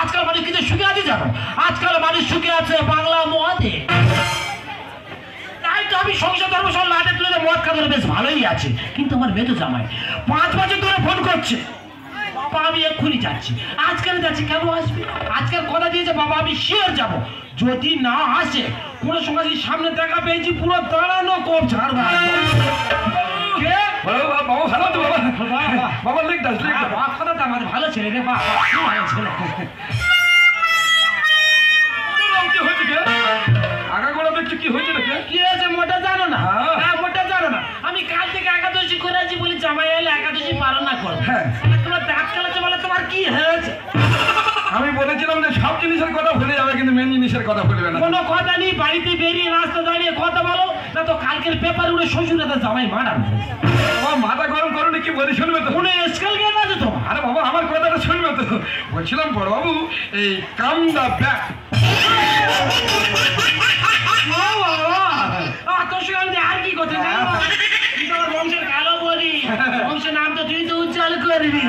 আজকাল মানুষ কিছু সুখে আছে জানো? আজকাল মানুষ সুখে আছে বাংলা মদে। তাই তো আমি সংসার ধর্ম সব লাটে তুলে মদ খাওয়া বেশ ভালোই আছে। কিন্তু আমার মেয়ে জামাই 5 বছর ধরে ফোন করছে, বাবা আমি এক্ষুনি যাচ্ছি, আজকাল যাচ্ছি। কেন আসবি? আজকাল কথা দিয়েছে বাবা আমি শিওর যাবো। যদি না আসে কোনো সময় সামনে দেখা পেয়েছি পুরো দাঁড়ানো কোপ ঝাড়বা। ভালো ছেলে রে বাবা, ভালো ছেলে। কি হয়েছে কি হয়েছে মোটা জানো না? হ্যাঁ মোটা জানো না। আমি কাল থেকে একাদশী করে আছি বলি জামাই এলে একাদশী পালন না করো। তোমার দাঁত কালাচ্ছে বলে তোমার কি হয়েছে? আমি বলেছিলাম যে সব জিনিসের কথা ভুলে যাবে, কিন্তু মেন জিনিসের কথা ভুলবে না। কোনো কথা নেই, বাড়িতে বেরিয়ে রাস্তা দাঁড়িয়ে কথা বলো না তো কালকের পেপার উড়ে শ্বশুরে তো জামাই মারা। আমার মাথা গরম করোনি, কি বলি শুনবে তো? কোনো স্কেল জ্ঞান আছে তোমার? আরে বাবা আমার কথাটা শুনবে তো? বলছিলাম বড়বাবু এই কাম দা ব্যাক। তোর সঙ্গে আমি আর কি করতে চাই? তোমার বংশের কালো বলি, বংশের নাম তো তুই তো উজ্জ্বল করবি।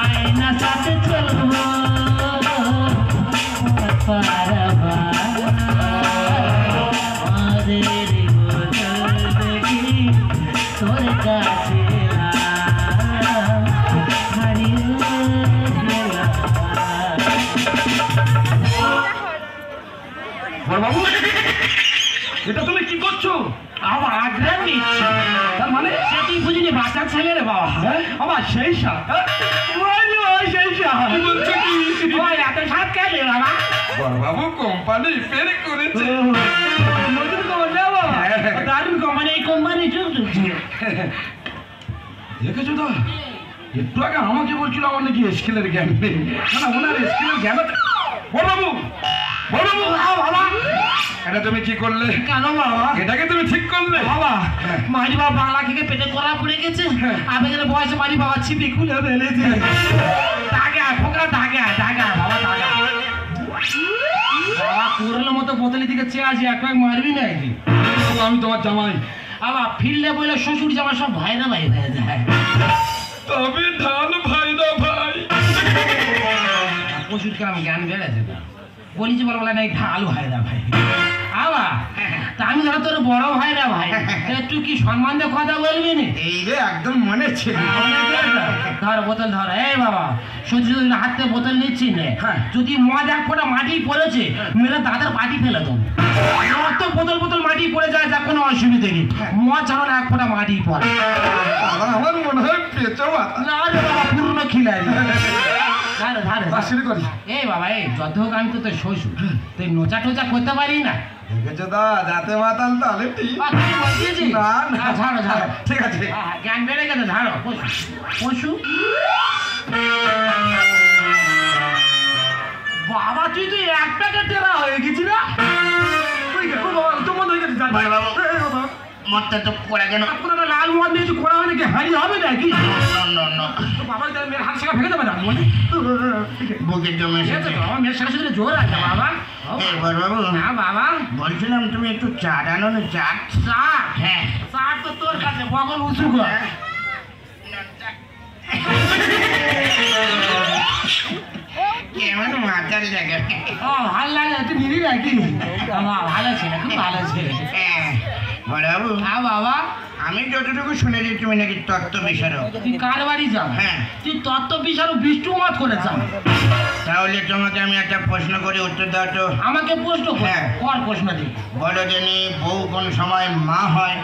আয়না সাথে চলবো তোর কাছে বড়বাবু এটা তুমি কি করছো? আমার আগ্রহ নিচ্ছি। তার মানে সে তুই বুঝিনি বাচ্চা ছেলে রে বাবা। আমার সেই সাপ সেই সাপ বলছো কি? এত সাপ কেন বাবা? বড়বাবু কোম্পানি পেরে করেছে। নতুন খবর যাবো দারুণ কোম্পানি, এই কোম্পানি চুপ দেখেছো তো একটু আগে আমাকে বলছিল আমার নাকি স্কিলের জ্ঞান নেই। না ওনার স্কিলের জ্ঞান আছে। বড়বাবু বড়বাবু বাবা এটা তুমি কি করলে? কেন বাবা? এটাকে তুমি ঠিক করলে বাবা? মারি বাবা বাংলা থেকে পেটে করা পড়ে গেছে, আবেগের বয়সে মারি বাবা ছিপি খুলে ফেলেছে। দাগা ফোকা দাগা দাগা বাবা দাগা। বাবা কুড়ের মতো বোতলের দিকে চেয়ে আছি, এক মারবি না কি? আমি তোমার জামাই। আবার ফিরলে বলে শ্বশুর জামা সব ভাইরা ভাই হয়ে যায়। তবে ধান ভাই না ভাই। পশুর কেমন জ্ঞান বেড়েছে না বলিছি বলে বলে নাই আলু ভাইরা ভাই। আবার তা আমি ধরো তোর বড় ভাইরা ভাই, একটু কি সম্মান দিয়ে কথা বলবি না? এই রে একদম মনে ছিল। ধর বোতল ধর। এই বাবা শুধু শুধু হাত থেকে বোতল নিচ্ছি না, যদি মদ এক ফোঁটা মাটি পড়েছে মেয়েরা দাদার পাটি ফেলে দেবো। তো বোতল বোতল মাটি পড়ে যায়, যা কোনো অসুবিধে নেই। মদ ছাড়া এক ফোঁটা মাটি পড়ে। আমার মনে হয় পেঁচো মাথা। না রে বাবা পুরনো খিলাড়ি। ধারে ধারে শুরু করি। এই বাবা এই যত হোক আমি তো তোর শ্বশুর, তুই নোচা টোচা করতে পারি না। দেখেছো দা যাতে মাতাল তাহলে ঠিক। না না ঝাড়ো ঝাড়ো। ঠিক আছে জ্ঞান বেড়ে গেছে, ঝাড়ো। পশু পশু বাবা তুই তুই এক প্যাকেট টেরা হয়ে গেছি না? তোমার হয়ে গেছে বাবা। মদটা তো করা কেন? আপনারা লাল মদ নিয়েছি, করা হয় নাকি হারি হবে নাকি? বাবা মেয়ের হাত শেখা ফেলে দেবে না বুকের জমে এসেছে। বাবা মেয়ের সাথে সাথে জোর আছে বাবা। বাবু না বাবা বলছিলাম তুমি একটু চা আনো না। চা চা? হ্যাঁ চা তো তোর কাছে বগল উঁচু কর। কেমন মাথার জায়গা। ও ভালো লাগে, তুই নিবি নাকি? ভালো ছেলে, খুব ভালো ছেলে। বাবু হ্যাঁ বাবা আমি যতটুকু শুনেছি তুমি নাকি তত্ত্ব বিশারক। তুই কার বাড়ি যাও? হ্যাঁ তুই তত্ত্ব বিশারক বিষ্ণু মত করে যাও। তাহলে তোমাকে আমি একটা প্রশ্ন করে উত্তর দাও তো। আমাকে প্রশ্ন কর। হ্যাঁ। কর প্রশ্ন দি। বলো জানি বউ কোন সময় মা হয়?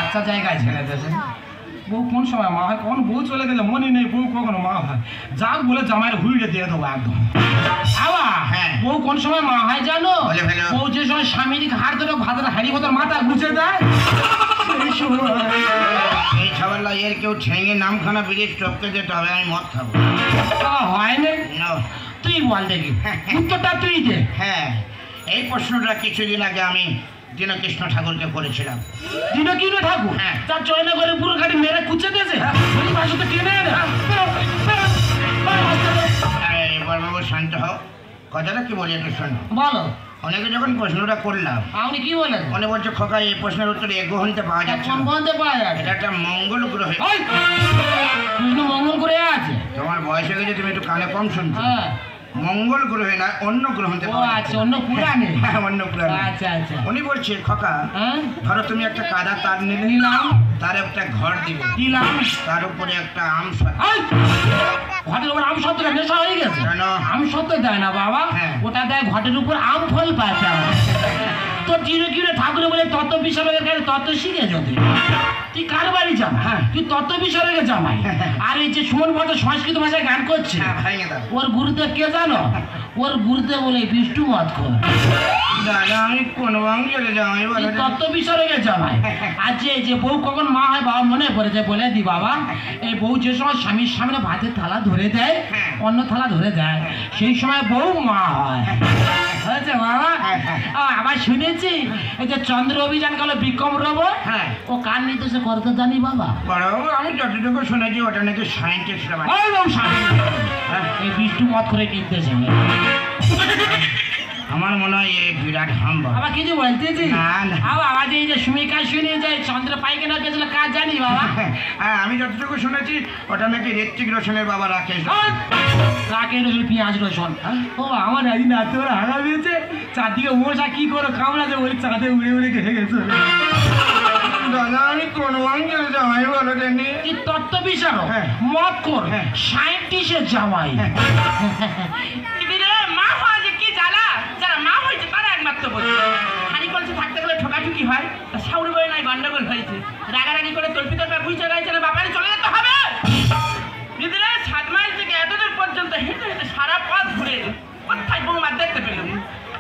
আচ্ছা জায়গায় ছেড়ে দেবে। বউ কোন সময় মা হয়? কোন বউ চলে গেলে মনে নেই বউ কখনো মা হয়। যাক বলে জামাইয়ের হুইড়ে দিয়ে দেবো একদম। আবা হ্যাঁ। বউ কোন সময় মা হয় জানো? বলে ফেলো। বউ যে সময় স্বামীর হাত ধরে ভাতের হাড়ি ভাতের মাথা গুছে দেয় সেই সময়। এই সবাল্লা এর কেউ ঠেঙে নামখানা ব্রিজ টপকে যেতে হবে, আমি মদ খাবো। হয় না? No. তুই বল দেখি উত্তরটা তুই দে। হ্যাঁ এই প্রশ্নটা কিছুদিন আগে আমি দীনকৃষ্ণ ঠাকুরকে করেছিলাম। দীনকৃষ্ণ ঠাকুর? হ্যাঁ। তার চয়না করে পুরো গাড়ি মেরে কুচে দিয়েছে। ওই পাশে তো টেনে এনে এবার বাবু শান্ত হও, কথাটা কি বলি একটু শোনো। বলো। অনেকে যখন প্রশ্নটা করলাম আপনি কি বলেন মনে বলছে খোকা এই প্রশ্নের উত্তরে এক গ্রহণীতে পাওয়া যাচ্ছে কোন না। বন্ধে পাওয়া যাবে এটা একটা মঙ্গল গ্রহ। ওই, কৃষ্ণ মঙ্গল করে আছে তোমার বয়স হয়ে গেছে, তুমি একটু কানে কম শুনছো। হ্যাঁ মঙ্গল গ্রহে না অন্য গ্রহতে ও পাওয়া আচ্ছা যাচ্ছে। অন্য পুরাণে হ্যাঁ, অন্য পুরাণে। আচ্ছা আচ্ছা উনি বলছে খোকা হ্যাঁ ধরো তুমি একটা কাদা তার নিলে, নিলাম তার একটা ঘর দিবে, দিলাম তার উপরে একটা আম সত্তা। এই, ঘটের উপর আম সত্ত্ব নেশা হয়ে গেছে কেন? আম সত্ত্ব দেয় না বাবা হ্যাঁ। ওটা দেয় ঘটের উপর আম ফল পাচ্ছে তো চিরকিরে ঠাকুর বলে তত্ত্ব বিশারকের কাছে তত্ত্ব শিখে যদি তুই কার বাড়ি জামা হ্যাঁ। তুই তত্ত্ব বিশারকের জামাই আর এই যে সুমন ভট্ট সংস্কৃত ভাষায় গান করছে হ্যাঁ, ভেঙে দাও। ওর গুরুদেব কে জানো ওর গুরুদেব বলে বিষ্ণু মত কর দাদা আমি কোন অঞ্চলে যাই বলো? তত্ত্ব বিশারকের জামাই আর যে বউ কখন মা হয় বাবা মনে পড়েছে বলে দি বাবা এই বউ যে সময় স্বামীর সামনে ভাতের থালা ধরে দেয় হ্যাঁ। অন্য থালা ধরে দেয় সেই সময় বউ মা হয় হয়েছে বাবা আবার শুনেছি এই যে চন্দ্র অভিযান গেল বিক্রম রোবট হ্যাঁ। ও কার নির্দেশে করতে জানি বাবা বড়বাবু আমি যতটুকু শুনেছি ওটা নাকি সায়েন্টিস্টরা ওই বউ স্বামী। এই বিষ্ণু মত করে নির্দেশে আমার মনে হয় এই বিরাট হাম্বা। আবার কিছু বলতেছি না, না। আবার আবার যে এই যে সুমিকা শুনে যে চন্দ্র পাইখানা গেছিল কাজ জানি বাবা হ্যাঁ আমি যতটুকু শুনেছি ওটা নাকি ঋত্বিক রোশনের বাবা রাকেশ। কাকে রসুন পেঁয়াজ রসুন ও আমার একদিন রাত্রে বেলা হারা দিয়েছে চারদিকে মশা কি করে কামড়াতে ওই চাঁদে উড়ে উড়ে খেয়ে গেছে দাদা আমি কোন অঞ্চলে যাই বলো জানি? তুই তত্ত্ব বিশারক হ্যাঁ। মত কর হ্যাঁ। সায়েন্টিস্টের জামাই মা হওয়া যে কি জ্বালা, যারা মা হয়েছে তারা একমাত্র বোঝে। হানি কলসি থাকতে গেলে ঠোকাঠুকি হয়, তা শাউরি বই নাই গন্ডগোল হয়েছে। রাগারাগি করে তল্পিতটা বুঝতে গাইছে না, বাবারে চলে যেতে হবে। দিদিরা 7 মাইল থেকে এতদূর পর্যন্ত হেঁটে হেঁটে সারা পথ ঘুরে এলো। কোথায় বৌমা দেখতে পেলাম না।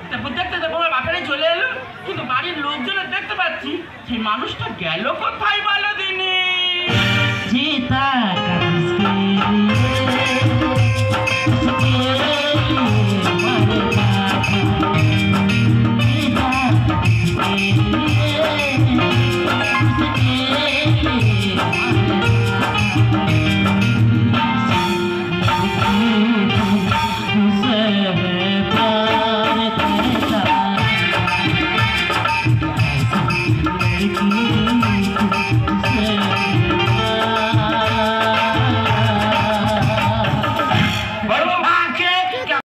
তা দেখতে দেখতে বৌমার বাপারে চলে এলো, কিন্তু বাড়ির লোকজনের দেখতে পাচ্ছি সেই মানুষটা গেল কোথায় বলো দিনি। যে তাই